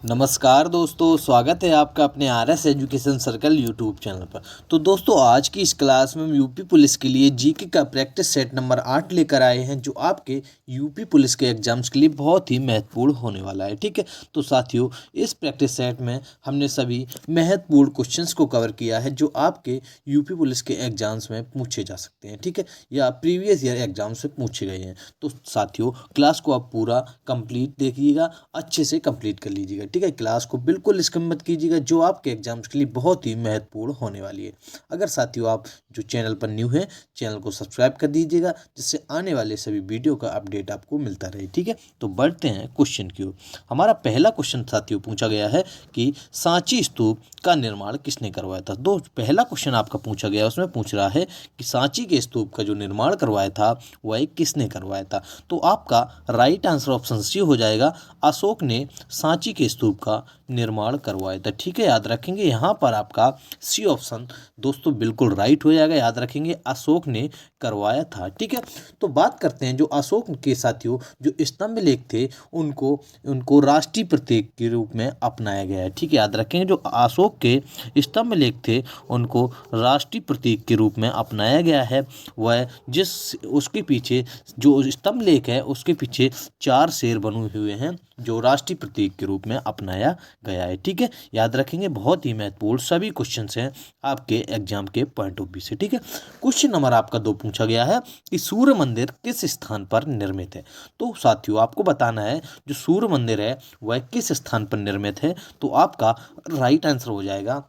नमस्कार दोस्तों, स्वागत है आपका अपने R S education circle YouTube channel पर। तो दोस्तों, आज की इस क्लास में हम यूपी पुलिस के लिए जीके का प्रैक्टिस सेट नंबर 8 लेकर आए हैं, जो आपके यूपी पुलिस के एग्जाम्स के लिए बहुत ही महत्वपूर्ण होने वाला है। ठीक है, तो साथियों, इस प्रैक्टिस सेट में हमने सभी महत्वपूर्ण क्वेश्चंस को कवर किया है जो आपके यूपी पुलिस के एग्जाम्स में पूछे जा सकते हैं। ठीक है, या प्रीवियस ईयर एग्जाम से पूछे गए हैं। तो साथियों, क्लास को आप पूरा कंप्लीट देखिएगा, अच्छे से कंप्लीट कर लीजिएगा। ठीक है, क्लास को बिल्कुल स्किप मत कीजिएगा, जो आपके एग्जाम्स के लिए बहुत ही महत्वपूर्ण होने वाली है। अगर साथियों आप जो चैनल पर न्यू है, चैनल को सब्सक्राइब कर दीजिएगा, जिससे आने वाले सभी वीडियो का अपडेट आपको मिलता रहे। ठीक है, तो बढ़ते हैं क्वेश्चन की ओर। हमारा पहला क्वेश्चन साथियों पूछा गया है कि सांची स्तूप का निर्माण किसने करवाया था। दो पहला क्वेश्चन आपका पूछा गया, उसमें पूछ रहा है कि सांची के स्तूप का जो निर्माण करवाया था वह किसने करवाया था। तो आपका राइट आंसर ऑप्शन सी हो जाएगा, अशोक ने सांची के स्तूप का निर्माण करवाया था। ठीक है, याद रखेंगे यहाँ पर आपका सी ऑप्शन दोस्तों बिल्कुल राइट हो जाएगा। याद रखेंगे, अशोक ने करवाया था। ठीक है, तो बात करते हैं जो अशोक के साथियों जो स्तंभ लेख थे उनको उनको राष्ट्रीय प्रतीक के रूप में अपनाया गया है। ठीक है, याद रखेंगे, जो अशोक के स्तंभ लेख थे उनको राष्ट्रीय प्रतीक के रूप में अपनाया गया है। वह जिस उसके पीछे जो स्तंभ लेख है उसके पीछे 4 शेर बने हुए हैं, जो राष्ट्रीय प्रतीक के रूप में अपनाया गया है। ठीक है, याद रखेंगे, बहुत ही महत्वपूर्ण सभी क्वेश्चंस हैं आपके एग्जाम के पॉइंट ऑफ व्यू से। ठीक है, क्वेश्चन नंबर आपका 2 पूछा गया है कि सूर्य मंदिर किस स्थान पर निर्मित है। तो साथियों, आपको बताना है जो सूर्य मंदिर है वह किस स्थान पर निर्मित है। तो आपका राइट आंसर हो जाएगा,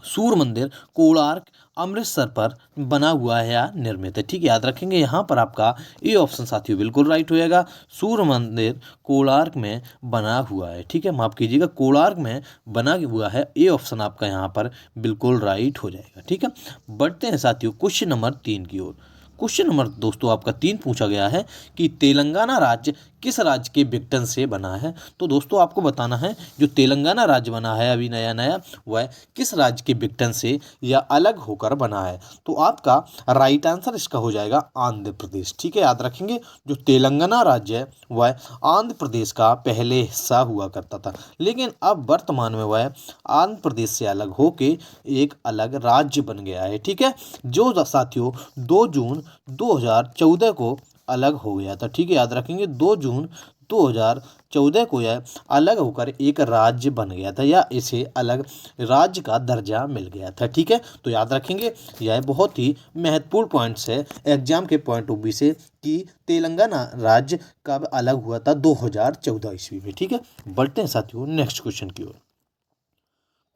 सूर्य मंदिर कोणार्क अमृतसर पर बना हुआ है या निर्मित है। ठीक है, याद रखेंगे, यहाँ पर आपका ए ऑप्शन साथियों बिल्कुल राइट हो जाएगा। सूर्य मंदिर कोणार्क में बना हुआ है। ठीक है, माफ कीजिएगा, कोणार्क में बना हुआ है। ए ऑप्शन आपका यहाँ पर बिल्कुल राइट हो जाएगा। ठीक है, बढ़ते हैं साथियों क्वेश्चन नंबर 3 की ओर। क्वेश्चन नंबर दोस्तों आपका 3 पूछा गया है कि तेलंगाना राज्य किस राज्य के विघटन से बना है। तो दोस्तों, आपको बताना है जो तेलंगाना राज्य बना है अभी नया नया, वह किस राज्य के विघटन से या अलग होकर बना है। तो आपका राइट आंसर इसका हो जाएगा आंध्र प्रदेश। ठीक है, याद रखेंगे, जो तेलंगाना राज्य है वह आंध्र प्रदेश का पहले हिस्सा हुआ करता था, लेकिन अब वर्तमान में वह आंध्र प्रदेश से अलग होके एक अलग राज्य बन गया है। ठीक है, जो साथियों 2 जून 2014 को अलग हो गया था। ठीक है, याद रखेंगे, 2 जून 2014 को यह अलग होकर एक राज्य बन गया था, या इसे अलग राज्य का दर्जा मिल गया था। ठीक है, तो याद रखेंगे, यह बहुत ही महत्वपूर्ण पॉइंट्स है एग्जाम के पॉइंट ऑफ व्यू से कि तेलंगाना राज्य कब अलग हुआ था, 2014 ईस्वी में। ठीक है, बढ़ते हैं साथियों नेक्स्ट क्वेश्चन की ओर।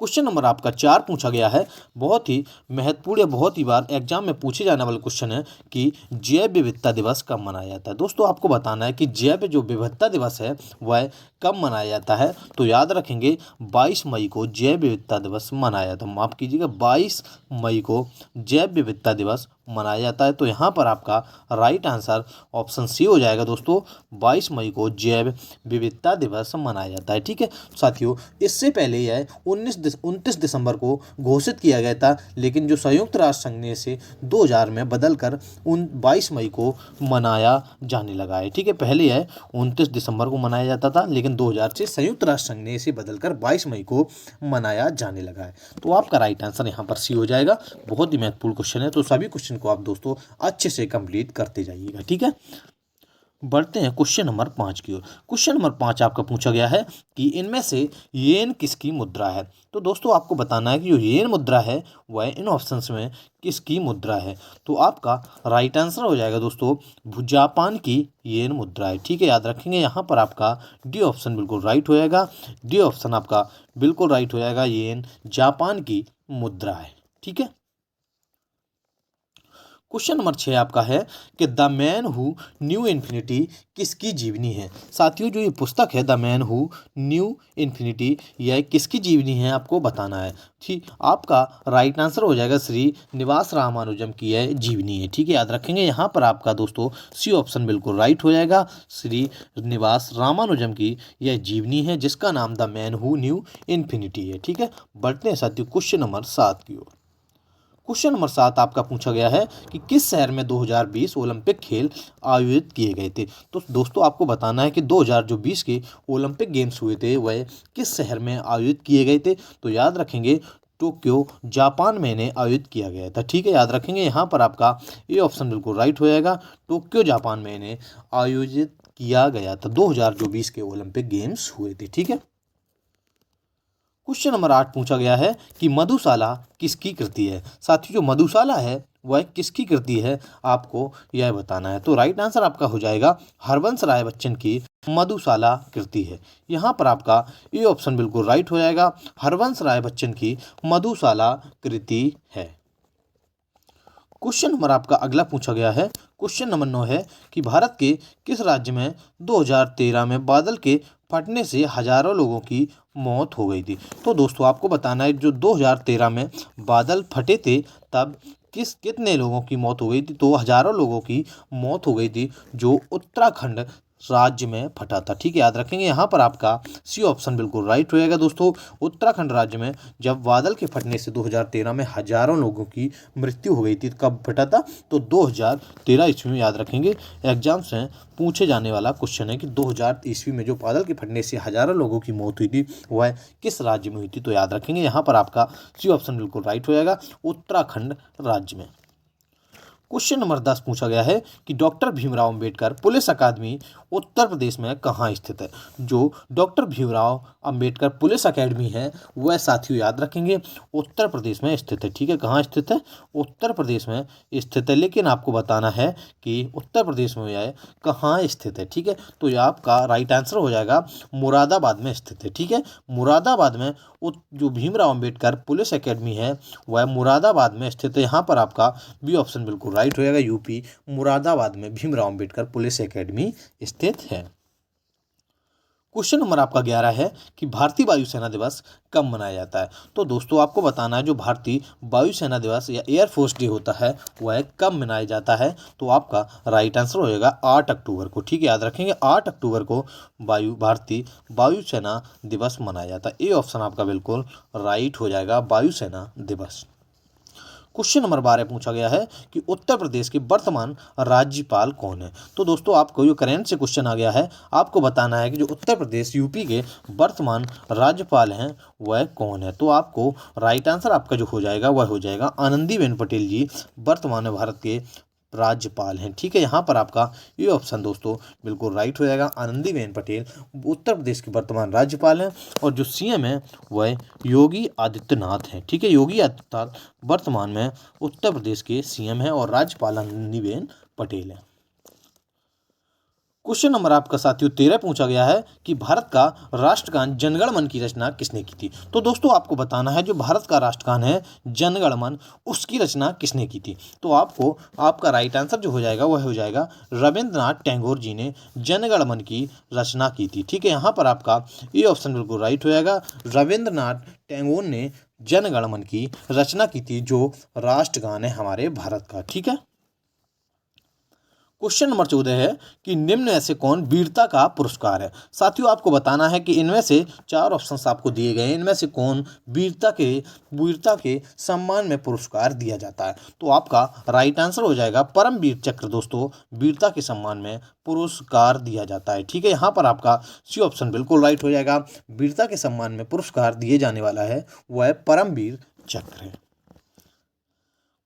क्वेश्चन नंबर आपका 4 पूछा गया है, बहुत ही महत्वपूर्ण या बहुत ही बार एग्जाम में पूछे जाने वाला क्वेश्चन है कि जैव विविधता दिवस कब मनाया जाता है। दोस्तों, आपको बताना है कि जैव जो विविधता दिवस है वह कब मनाया जाता है। तो याद रखेंगे, 22 मई को जैव विविधता दिवस मनाया जाता है। माफ कीजिएगा, 22 मई को जैव विविधता दिवस मनाया जाता है। तो यहाँ पर आपका राइट आंसर ऑप्शन सी हो जाएगा दोस्तों, 22 मई को जैव विविधता दिवस मनाया जाता है। ठीक है साथियों, इससे पहले यह 29 दिसंबर को घोषित किया गया था, लेकिन जो संयुक्त राष्ट्र संघ ने इसे 2000 में बदलकर 22 मई को मनाया जाने लगा है। ठीक है, पहले यह 29 दिसंबर को मनाया जाता था, लेकिन 2000 से संयुक्त राष्ट्र संघ ने इसे बदलकर 22 मई को मनाया जाने लगा है। तो आपका राइट आंसर यहाँ पर सी हो जाएगा। बहुत ही महत्वपूर्ण क्वेश्चन है, तो सभी क्वेश्चन को आप दोस्तों अच्छे से कंप्लीट करते जाइएगा। ठीक है, बढ़ते हैं क्वेश्चन नंबर 5 की ओर। क्वेश्चन नंबर 5 आपका पूछा गया है कि इनमें से येन किसकी मुद्रा है। तो दोस्तों, आपको बताना है कि जो येन मुद्रा है वह इन ऑप्शंस में किसकी मुद्रा है। तो आपका राइट आंसर हो जाएगा दोस्तों, जापान की येन मुद्रा है। ठीक है, याद रखेंगे, यहाँ पर आपका डी ऑप्शन बिल्कुल राइट हो जाएगा। डी ऑप्शन आपका बिल्कुल राइट हो जाएगा, येन जापान की मुद्रा है। ठीक है, क्वेश्चन नंबर 6 आपका है कि the man who knew infinity किसकी जीवनी है। साथियों, जो ये पुस्तक है the man who knew infinity, यह किसकी जीवनी है आपको बताना है। ठीक, आपका राइट आंसर हो जाएगा श्री निवास रामानुजम की यह जीवनी है। ठीक है, याद रखेंगे, यहाँ पर आपका दोस्तों सी ऑप्शन बिल्कुल राइट हो जाएगा। श्री निवास रामानुजम की यह जीवनी है, जिसका नाम the man who knew infinity है। ठीक है, बढ़ते हैं साथियों क्वेश्चन नंबर 7 की ओर। क्वेश्चन नंबर 7 आपका पूछा गया है कि किस शहर में 2020 ओलंपिक खेल आयोजित किए गए थे। तो दोस्तों आपको बताना है कि 2020 के ओलंपिक गेम्स हुए थे वह किस शहर में आयोजित किए गए थे। तो याद रखेंगे टोक्यो जापान में इन्हें आयोजित किया गया था। ठीक है, याद रखेंगे। यहाँ पर आपका ये ऑप्शन बिल्कुल राइट हो जाएगा, टोक्यो जापान में इन्हें आयोजित किया गया था। 2020 के ओलंपिक गेम्स हुए थे। ठीक है, क्वेश्चन नंबर 8 पूछा गया है कि मधुशाला किसकी कृति है। साथियों जो मधुशाला है वह किसकी कृति है, आपको यह बताना है। तो राइट आंसर आपका हो जाएगा हरवंश राय बच्चन की मधुशाला कृति है। यहाँ पर आपका ये ऑप्शन बिल्कुल राइट हो जाएगा, हरवंश राय बच्चन की मधुशाला कृति है। क्वेश्चन नंबर आपका अगला पूछा गया है, क्वेश्चन नंबर 9 है कि भारत के किस राज्य में 2013 में बादल के फटने से हजारों लोगों की मौत हो गई थी। तो दोस्तों आपको बताना है जो 2013 में बादल फटे थे तब कितने लोगों की मौत हो गई थी। तो हजारों लोगों की मौत हो गई थी जो उत्तराखंड राज्य में फटा था। ठीक है, याद रखेंगे। यहाँ पर आपका सी ऑप्शन बिल्कुल राइट रहेगा दोस्तों, उत्तराखंड राज्य में जब बादल के फटने से 2013 में हजारों लोगों की मृत्यु हो गई थी। कब फटा था, तो 2013 ईस्वी में। याद रखेंगे, एग्जाम्स में पूछे जाने वाला क्वेश्चन है कि 2000 ईस्वी में जो बादल के फटने से हजारों लोगों की मौत हुई थी वह किस राज्य में हुई थी। तो याद रखेंगे, यहाँ पर आपका सी ऑप्शन बिल्कुल राइट हो जाएगा, उत्तराखंड राज्य में। क्वेश्चन नंबर 10 पूछा गया है कि डॉक्टर भीमराव अंबेडकर पुलिस अकादमी उत्तर प्रदेश में कहाँ स्थित है। जो doctor Bhimrao Ambedkar police academy है वह साथियों याद रखेंगे उत्तर प्रदेश में स्थित है। ठीक है, कहाँ स्थित है, उत्तर प्रदेश में स्थित है। लेकिन आपको बताना है कि उत्तर प्रदेश में यह कहाँ स्थित है। ठीक है, तो यह आपका राइट आंसर हो जाएगा मुरादाबाद में स्थित है। ठीक है, मुरादाबाद में जो भीमराव अंबेडकर पुलिस अकेडमी है वह मुरादाबाद में स्थित है। यहाँ पर आपका बी ऑप्शन बिल्कुल राइट हो जाएगा, यूपी मुरादाबाद में भीमराव अंबेडकर पुलिस एकेडमी स्थित है। क्वेश्चन नंबर आपका 11 है कि भारतीय वायुसेना दिवस कब मनाया जाता है। तो दोस्तों आपको बताना है जो भारतीय वायुसेना दिवस या एयरफोर्स डे होता है वह कब मनाया जाता है। तो आपका राइट आंसर हो जाएगा 8 अक्टूबर को। ठीक है, याद रखेंगे 8 अक्टूबर को भारतीय वायुसेना दिवस मनाया जाता है। ये ऑप्शन आपका बिल्कुल राइट हो जाएगा, वायुसेना दिवस। क्वेश्चन नंबर 12 पूछा गया है कि उत्तर प्रदेश के वर्तमान राज्यपाल कौन है। तो दोस्तों आपको जो करेंट से क्वेश्चन आ गया है, आपको बताना है कि जो उत्तर प्रदेश यूपी के वर्तमान राज्यपाल हैं वह कौन है। तो आपको राइट आंसर आपका जो हो जाएगा वह हो जाएगा आनंदीबेन पटेल जी वर्तमान में भारत के राज्यपाल हैं। ठीक है, यहाँ पर आपका ये ऑप्शन दोस्तों बिल्कुल राइट हो जाएगा, आनंदीबेन पटेल उत्तर प्रदेश के वर्तमान राज्यपाल हैं। और जो सीएम है वह योगी आदित्यनाथ हैं। ठीक है, योगी आदित्यनाथ वर्तमान में उत्तर प्रदेश के सीएम हैं और राज्यपाल आनंदीबेन पटेल हैं। क्वेश्चन नंबर आपका साथियों 13 पूछा गया है कि भारत का राष्ट्रगान जनगण मन की रचना किसने की थी। तो दोस्तों आपको बताना है जो भारत का राष्ट्रगान है जनगण मन उसकी रचना किसने की थी। तो आपको आपका राइट आंसर जो हो जाएगा वह हो जाएगा रविंद्रनाथ टैगोर जी ने जनगण मन की रचना की थी। ठीक है, यहाँ पर आपका ये ऑप्शन बिल्कुल राइट हो जाएगा, रविंद्रनाथ टैगोर ने जनगण मन की रचना की थी जो राष्ट्रगान है हमारे भारत का। ठीक है, क्वेश्चन नंबर 14 है कि निम्न में से कौन वीरता का पुरस्कार है। साथियों आपको बताना है कि इनमें से 4 ऑप्शंस आपको दिए गए हैं, इनमें से कौन वीरता के सम्मान में पुरस्कार दिया जाता है। तो आपका राइट आंसर हो जाएगा परमवीर चक्र दोस्तों वीरता के सम्मान में पुरस्कार दिया जाता है। ठीक है, यहाँ पर आपका सी ऑप्शन बिल्कुल राइट हो जाएगा, वीरता के सम्मान में पुरस्कार दिए जाने वाला है वह परमवीर चक्र है।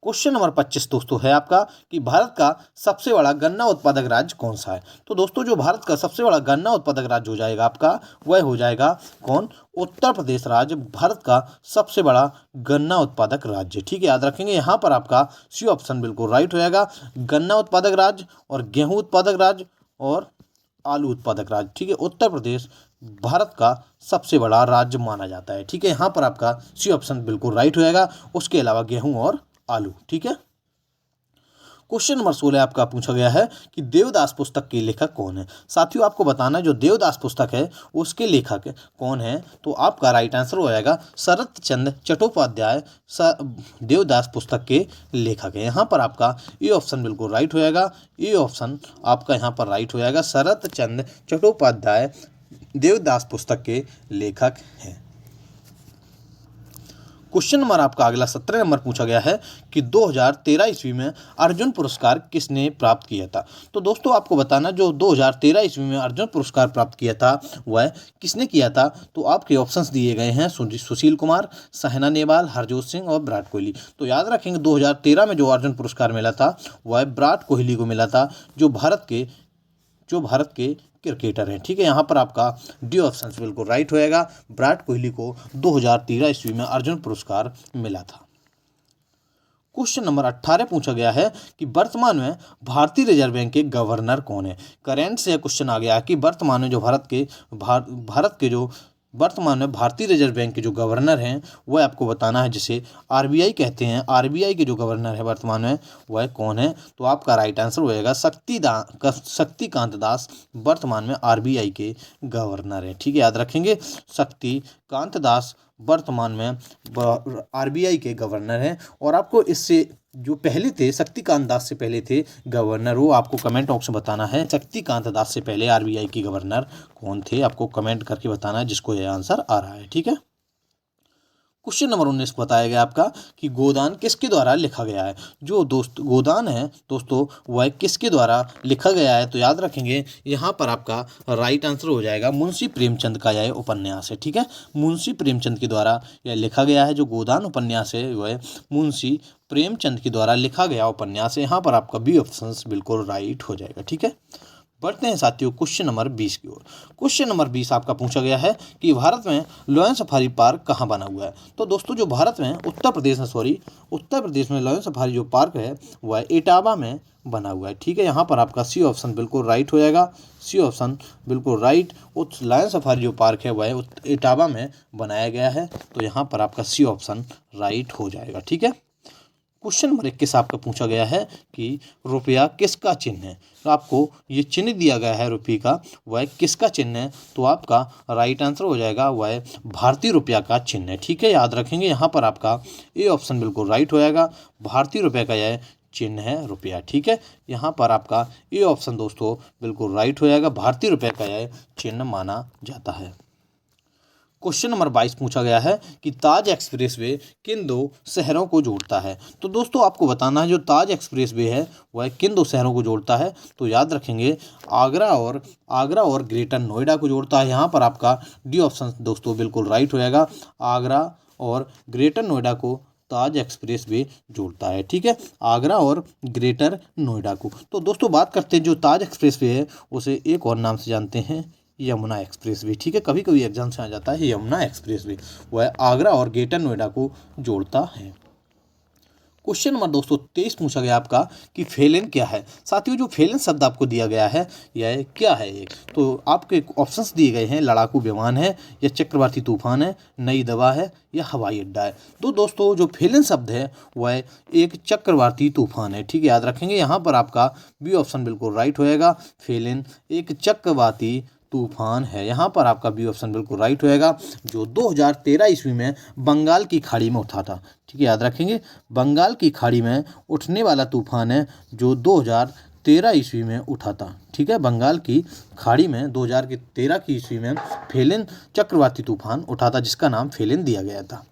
क्वेश्चन नंबर 25 दोस्तों है आपका कि भारत का सबसे बड़ा गन्ना उत्पादक राज्य कौन सा है। तो दोस्तों जो भारत का सबसे बड़ा गन्ना उत्पादक राज्य हो जाएगा आपका वह हो जाएगा कौन, उत्तर प्रदेश राज्य भारत का सबसे बड़ा गन्ना उत्पादक राज्य। ठीक है, याद रखेंगे। यहाँ पर आपका सी ऑप्शन बिल्कुल राइट हो जाएगा, गन्ना उत्पादक राज्य और गेहूं उत्पादक राज्य और आलू उत्पादक राज्य। ठीक है, उत्तर प्रदेश भारत का सबसे बड़ा राज्य माना जाता है। ठीक है, यहाँ पर आपका सी ऑप्शन बिल्कुल राइट हो जाएगा, उसके अलावा गेहूं और आलू। ठीक है, क्वेश्चन नंबर 16 आपका पूछा गया है कि देवदास पुस्तक के लेखक कौन है। साथियों आपको बताना है जो देवदास पुस्तक है उसके लेखक कौन है। तो आपका राइट आंसर हो जाएगा शरत चंद्र चट्टोपाध्याय देवदास पुस्तक के लेखक है। यहाँ पर आपका ये ऑप्शन बिल्कुल राइट हो जाएगा, ये ऑप्शन आपका यहाँ पर राइट हो जाएगा, शरत चंद्र चट्टोपाध्याय देवदास पुस्तक के लेखक हैं। क्वेश्चन नंबर आपका अगला 17 नंबर पूछा गया है कि 2013 ईस्वी में अर्जुन पुरस्कार किसने प्राप्त किया था। तो दोस्तों आपको बताना, जो 2013 ईस्वी में अर्जुन पुरस्कार प्राप्त किया था वह किसने किया था। तो आपके ऑप्शंस दिए गए हैं सुशील कुमार, साइना नेहवाल, हरजोत सिंह और विराट कोहली। तो याद रखेंगे 2013 में जो अर्जुन पुरस्कार मिला था वह विराट कोहली को मिला था, जो भारत के क्रिकेटर हैं। ठीक है, यहाँ पर आपका डी ऑप्शन बिल्कुल राइट होएगा। विराट कोहली को 2013 ईस्वी में अर्जुन पुरस्कार मिला था। क्वेश्चन नंबर 18 पूछा गया है कि वर्तमान में भारतीय रिजर्व बैंक के गवर्नर कौन है। करेंट से क्वेश्चन आ गया कि वर्तमान में जो वर्तमान में भारतीय रिजर्व बैंक के जो गवर्नर हैं वह आपको बताना है, जिसे आरबीआई कहते हैं। आरबीआई के जो गवर्नर है वर्तमान में वह कौन है। तो आपका राइट आंसर होएगा शक्तिकांत दास वर्तमान में आरबीआई के गवर्नर हैं। ठीक है, याद रखेंगे शक्तिकांत दास वर्तमान में आरबीआई के गवर्नर हैं। और आपको इससे जो पहले थे, शक्तिकांत दास से पहले थे गवर्नर, वो आपको कमेंट बॉक्स में बताना है शक्तिकांत दास से पहले आरबीआई के गवर्नर कौन थे। आपको कमेंट करके बताना है जिसको यह आंसर आ रहा है। ठीक है, क्वेश्चन नंबर 19 बताया गया आपका कि गोदान किसके द्वारा लिखा गया है। जो गोदान है दोस्तों वह किसके द्वारा लिखा गया है। तो याद रखेंगे यहाँ पर आपका राइट आंसर हो जाएगा मुंशी प्रेमचंद का यह उपन्यास है। ठीक है, मुंशी प्रेमचंद के द्वारा यह लिखा गया है। जो गोदान उपन्यास है वह मुंशी प्रेमचंद के द्वारा लिखा गया उपन्यास है। यहाँ पर आपका बी ऑप्शन बिल्कुल राइट हो जाएगा। ठीक है, बढ़ते हैं साथियों क्वेश्चन नंबर 20 की ओर। क्वेश्चन नंबर 20 आपका पूछा गया है कि भारत में लायन सफारी पार्क कहाँ बना हुआ है। तो दोस्तों जो भारत में उत्तर प्रदेश में लायन सफारी जो पार्क है वह इटावा में बना हुआ है। ठीक है, यहाँ पर आपका सी ऑप्शन बिल्कुल राइट हो जाएगा। सी ऑप्शन बिल्कुल राइट। लायन सफारी जो पार्क है वह इटावा में बनाया गया है। तो यहाँ पर आपका सी ऑप्शन राइट हो जाएगा। ठीक है, क्वेश्चन नंबर 21 आपका पूछा गया है कि रुपया किसका चिन्ह है। तो आपको ये चिन्ह दिया गया है रुपये का, वह किसका चिन्ह है। तो आपका राइट आंसर हो जाएगा वह भारतीय रुपया का चिन्ह है। ठीक है, याद रखेंगे यहाँ पर आपका ए ऑप्शन बिल्कुल राइट हो जाएगा। भारतीय रुपये का यह चिन्ह है रुपया। ठीक है, यहाँ पर आपका ए ऑप्शन दोस्तों बिल्कुल राइट हो जाएगा। भारतीय रुपये का यह चिन्ह माना जाता है। क्वेश्चन नंबर 22 पूछा गया है कि ताज एक्सप्रेसवे किन दो शहरों को जोड़ता है। तो दोस्तों आपको बताना है जो ताज एक्सप्रेसवे है वह किन दो शहरों को जोड़ता है। तो याद रखेंगे आगरा और ग्रेटर नोएडा को जोड़ता है। यहाँ पर आपका डी ऑप्शन दोस्तों बिल्कुल राइट हो जाएगा। आगरा और ग्रेटर नोएडा को ताज एक्सप्रेसवे जोड़ता है। ठीक है, आगरा और ग्रेटर नोएडा को। तो दोस्तों बात करते हैं जो ताज एक्सप्रेसवे है उसे एक और नाम से जानते हैं, यमुना एक्सप्रेसवे। ठीक है, कभी कभी एग्जाम से आ जाता है यमुना एक्सप्रेसवे। वह आगरा और ग्रेटर नोएडा को जोड़ता है। क्वेश्चन नंबर 223 पूछा गया आपका कि फेलन क्या है। साथियों जो फेलन शब्द आपको दिया गया है यह क्या है। ये तो आपके ऑप्शंस दिए गए हैं, लड़ाकू विमान है या चक्रवाती तूफान है, नई दवा है या हवाई अड्डा है। तो दोस्तों जो फेलन शब्द है वह एक चक्रवाती तूफान है। ठीक है, याद रखेंगे यहाँ पर आपका बी ऑप्शन बिल्कुल राइट होएगा। फेलन एक चक्रवाती तूफान है। यहाँ पर आपका बी ऑप्शन बिल्कुल राइट होएगा, जो 2013 ईस्वी में बंगाल की खाड़ी में उठा था। ठीक है, याद रखेंगे बंगाल की खाड़ी में उठने वाला तूफान है जो 2013 ईस्वी में उठा था। ठीक है, बंगाल की खाड़ी में 2013 की ईस्वी में फेलन चक्रवाती तूफान उठा था, जिसका नाम फेलन दिया गया था।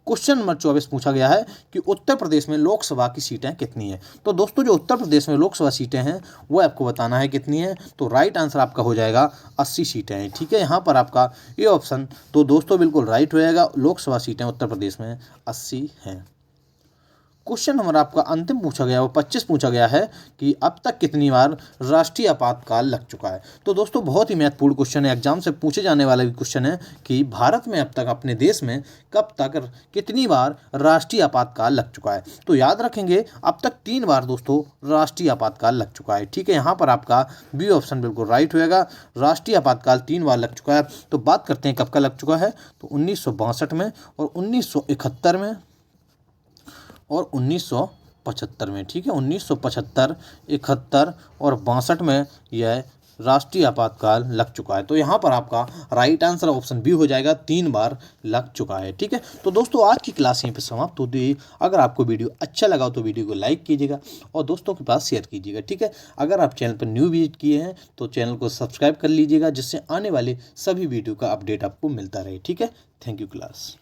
क्वेश्चन नंबर 24 पूछा गया है कि उत्तर प्रदेश में लोकसभा की सीटें कितनी है। तो दोस्तों जो उत्तर प्रदेश में लोकसभा सीटें हैं वो आपको बताना है कितनी है। तो राइट आंसर आपका हो जाएगा 80 सीटें हैं। ठीक है, यहाँ पर आपका ये ऑप्शन तो दोस्तों बिल्कुल राइट हो जाएगा। लोकसभा सीटें उत्तर प्रदेश में 80 हैं। क्वेश्चन नंबर आपका अंतिम पूछा गया वो 25 पूछा गया है कि अब तक कितनी बार राष्ट्रीय आपातकाल लग चुका है। तो दोस्तों बहुत ही महत्वपूर्ण क्वेश्चन है, एग्जाम से पूछे जाने वाला भी क्वेश्चन है कि भारत में अब तक अपने देश में कब तक कितनी बार राष्ट्रीय आपातकाल लग चुका है। तो याद रखेंगे अब तक 3 बार दोस्तों राष्ट्रीय आपातकाल लग चुका है। ठीक है, यहाँ पर आपका बी ऑप्शन बिल्कुल राइट होएगा। राष्ट्रीय आपातकाल 3 बार लग चुका है। तो बात करते हैं कब का लग चुका है। तो 1962 में और 1971 में और 1975 में। ठीक है, 1975, 71 और 62 में यह राष्ट्रीय आपातकाल लग चुका है। तो यहाँ पर आपका राइट आंसर ऑप्शन बी हो जाएगा, 3 बार लग चुका है। ठीक है, तो दोस्तों आज की क्लास यहीं पे समाप्त होती है। अगर आपको वीडियो अच्छा लगा तो वीडियो को लाइक कीजिएगा और दोस्तों के पास शेयर कीजिएगा। ठीक है, अगर आप चैनल पर न्यू विजिट किए हैं तो चैनल को सब्सक्राइब कर लीजिएगा, जिससे आने वाले सभी वीडियो का अपडेट आपको मिलता रहे। ठीक है, थैंक यू क्लास।